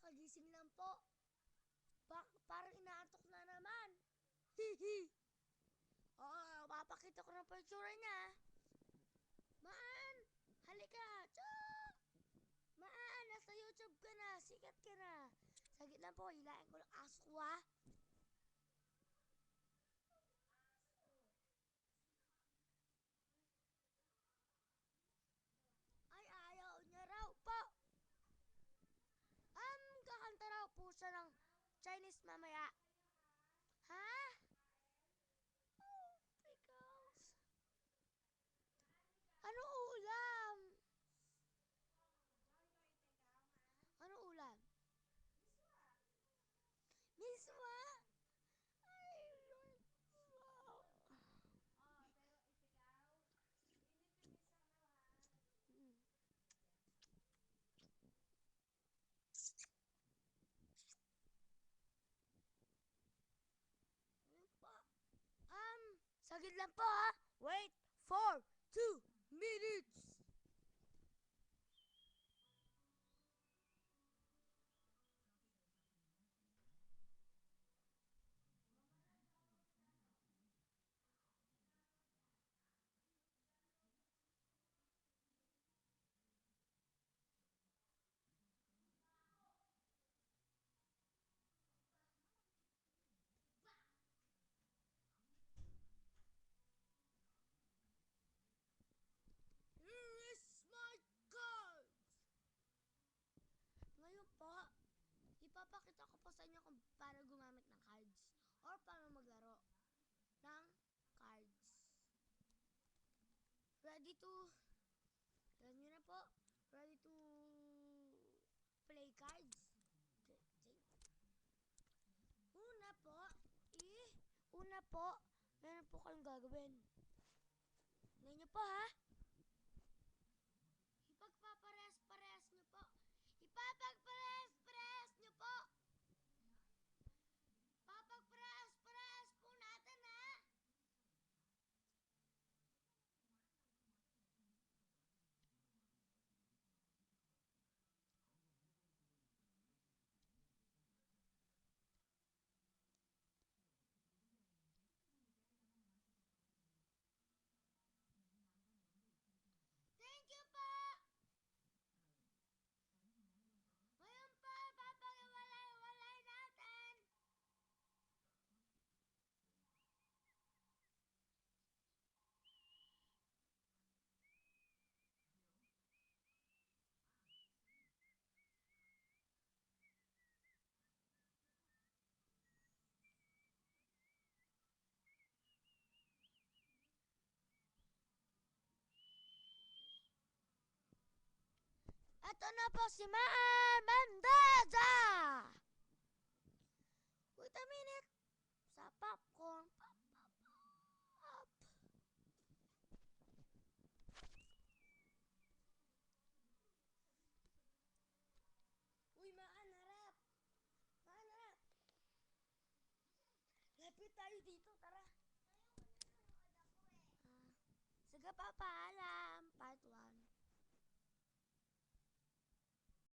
kagising lang po. Parang inaantok na naman. Hihi. Papakita ko na po yung tsura niya. Maan, halika. Tsak! Maan, nasa YouTube ka na. Sikat ka na. Sagit lang po, hilain ko ng aso ko ha. Ay, ayaw niya raw po. Kakanta raw po siya ng Chinese mamaya. Ha? Oh, pickles. Ano ulam? Ano ulam? Miswa? Ay, Lord. Wow. Mm. Ano po? Sagid lang po ha. Wait for 2 minutes. Here is my card. Ngayon po, ipapakita ko po sa inyo kung paano gumamit ng cards or paano maglaro ng cards. Ready to, alam nyo na po, ready to play cards? Una po, meron po kayong gagawin. Tingnan nyo po ha. Ipagpapares-pares nyo po. Ipapagpares-pares nyo po. Papagpares-pares po natin ha. Thank you po. Ngayon po, papag-walay-walay natin. Ito na po si Maan Mendoza! Wait a minute. Sa popcorn. Pop, pop, pop. Uy, Maan, harap. Maan, harap. Lapit tayo dito, tara. Sige pa, paalam. Part 1.